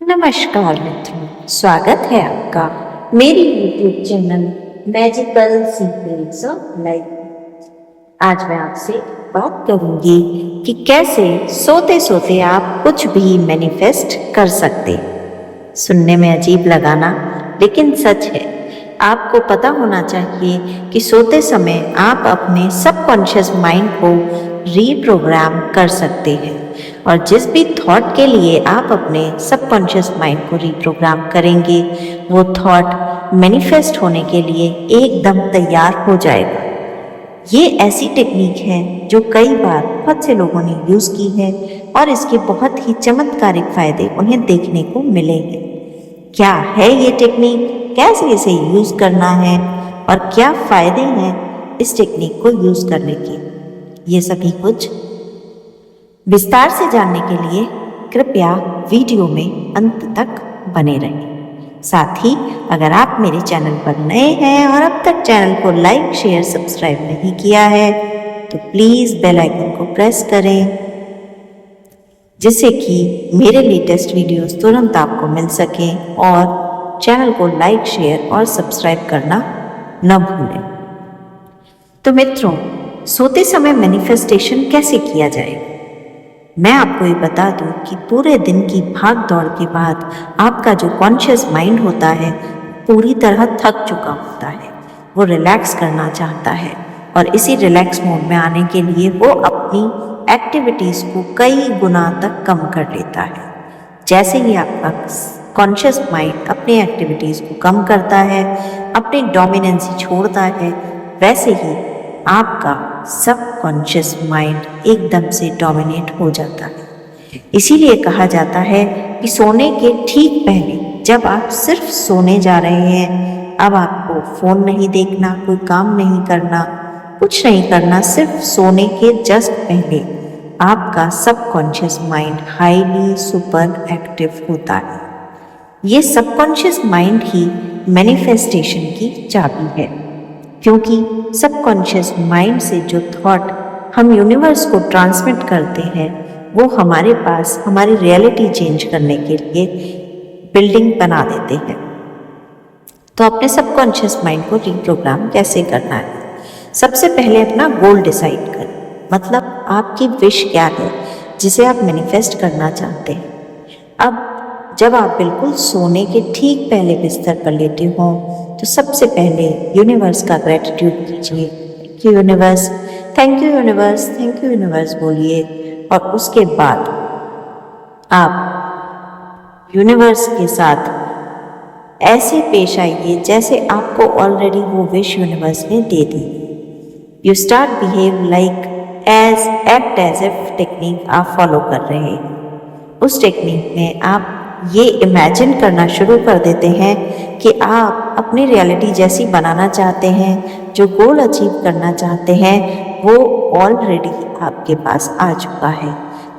नमस्कार मित्रों, स्वागत है आपका मेरी YouTube channel magical secrets of life. आज मैं आपसे बात करूंगी कि कैसे सोते सोते आप कुछ भी मैनिफेस्ट कर सकते। सुनने में अजीब लगाना लेकिन सच है। आपको पता होना चाहिए कि सोते समय आप अपने सबकॉन्शियस माइंड को रीप्रोग्राम कर सकते हैं और जिस भी थॉट के लिए आप अपने सबकॉन्शियस माइंड को रीप्रोग्राम करेंगे वो थॉट मैनिफेस्ट होने के लिए एकदम तैयार हो जाएगा। ये ऐसी टेक्निक है जो कई बार बहुत से लोगों ने यूज़ की है और इसके बहुत ही चमत्कारिक फायदे उन्हें देखने को मिले हैं। क्या है ये टेक्निक, कैसे इसे यूज़ करना है और क्या फ़ायदे हैं इस टेक्निक को यूज़ करने के, ये सभी कुछ विस्तार से जानने के लिए कृपया वीडियो में अंत तक बने रहें। साथ ही अगर आप मेरे चैनल पर नए हैं और अब तक चैनल को लाइक, शेयर, सब्सक्राइब नहीं किया है तो प्लीज़ बेल आइकन को प्रेस करें जिससे कि मेरे लेटेस्ट वीडियोस तुरंत आपको मिल सकें और चैनल को लाइक, शेयर और सब्सक्राइब करना न भूलें। तो मित्रों, सोते समय मैनिफेस्टेशन कैसे किया जाए? मैं आपको ये बता दूं कि पूरे दिन की भाग दौड़ के बाद आपका जो कॉन्शियस माइंड होता है पूरी तरह थक चुका होता है। वो रिलैक्स करना चाहता है और इसी रिलैक्स मोड में आने के लिए वो अपनी एक्टिविटीज़ को कई गुना तक कम कर लेता है। जैसे ही आपका कॉन्शियस माइंड अपनी एक्टिविटीज़ को कम करता है, अपनी डोमिनेंसी छोड़ता है, वैसे ही आपका सबकॉन्शियस माइंड एकदम से डोमिनेट हो जाता है। इसीलिए कहा जाता है कि सोने के ठीक पहले जब आप सिर्फ सोने जा रहे हैं, अब आपको फ़ोन नहीं देखना, कोई काम नहीं करना, कुछ नहीं करना, सिर्फ सोने के जस्ट पहले आपका subconscious mind highly super active होता है। ये सबकॉन्शियस माइंड ही मैनिफेस्टेशन की चाबी है, क्योंकि सबकॉन्शियस माइंड से जो थॉट हम यूनिवर्स को ट्रांसमिट करते हैं वो हमारे पास हमारी रियलिटी चेंज करने के लिए बिल्डिंग बना देते हैं। तो अपने सबकॉन्शियस माइंड को रीप्रोग्राम कैसे करना है? सबसे पहले अपना गोल डिसाइड करें, मतलब आपकी विश क्या है जिसे आप मैनिफेस्ट करना चाहते हैं। अब जब आप बिल्कुल सोने के ठीक पहले बिस्तर पर लेटे हों तो सबसे पहले यूनिवर्स का ग्रेटिट्यूड कीजिए कि universe, thank you universe, thank you universe बोलिए और उसके बाद आप यूनिवर्स के साथ ऐसे पेश आइए जैसे आपको ऑलरेडी वो विश यूनिवर्स ने दे दी। You start behave like act as if technique आप फॉलो कर रहे हैं। उस टेक्निक में आप ये इमेजिन करना शुरू कर देते हैं कि आप अपनी रियलिटी जैसी बनाना चाहते हैं, जो गोल अचीव करना चाहते हैं वो ऑलरेडी आपके पास आ चुका है।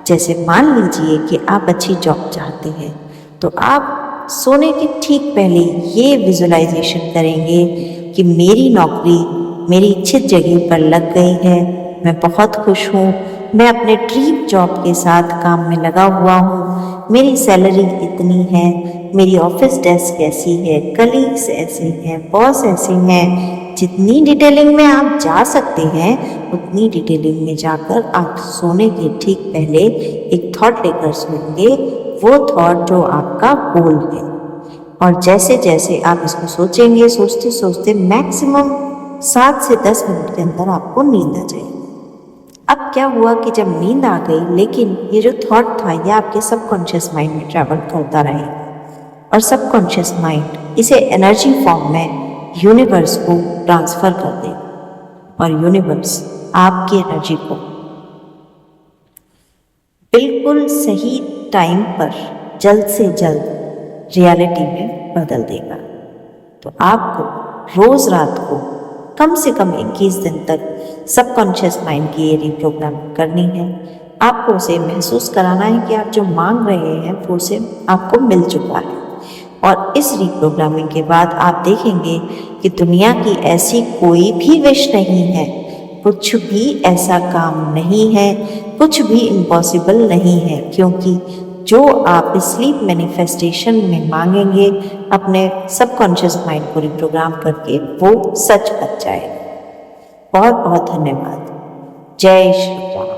जैसे मान लीजिए कि आप अच्छी जॉब चाहते हैं तो आप सोने के ठीक पहले ये विजुलाइजेशन करेंगे कि मेरी नौकरी मेरी इच्छित जगह पर लग गई है, मैं बहुत खुश हूँ, मैं अपने ड्रीम जॉब के साथ काम में लगा हुआ हूँ, मेरी सैलरी इतनी है, मेरी ऑफिस डेस्क ऐसी है, कलीग्स ऐसे हैं, बॉस ऐसे हैं। जितनी डिटेलिंग में आप जा सकते हैं उतनी डिटेलिंग में जाकर आप सोने के ठीक पहले एक थॉट लेकर सोएंगे, वो थॉट जो आपका गोल है। और जैसे जैसे आप इसको सोचेंगे, सोचते सोचते मैक्सिमम 7 से 10 मिनट के अंदर आपको नींद आ जाएगी। अब क्या हुआ कि जब नींद आ गई लेकिन ये जो थॉट था ये आपके सबकॉन्शियस माइंड में ट्रैवल करता रहेगा और सबकॉन्शियस माइंड इसे एनर्जी फॉर्म में यूनिवर्स को ट्रांसफ़र कर देगा और यूनिवर्स आपकी एनर्जी को बिल्कुल सही टाइम पर जल्द से जल्द रियलिटी में बदल देगा। तो आपको रोज़ रात को कम से कम 21 दिन तक सबकॉन्शियस माइंड की ये रीप्रोग्राम करनी है। आपको उसे महसूस कराना है कि आप जो मांग रहे हैं वो उसे आपको मिल चुका है। और इस रीप्रोग्रामिंग के बाद आप देखेंगे कि दुनिया की ऐसी कोई भी विश नहीं है, कुछ भी ऐसा काम नहीं है, कुछ भी इम्पॉसिबल नहीं है, क्योंकि जो आप स्लीप मैनिफेस्टेशन में मांगेंगे अपने सबकॉन्शियस माइंड को रिप्रोग्राम करके, वो सच बन जाएगा। बहुत बहुत धन्यवाद। जय श्री राम।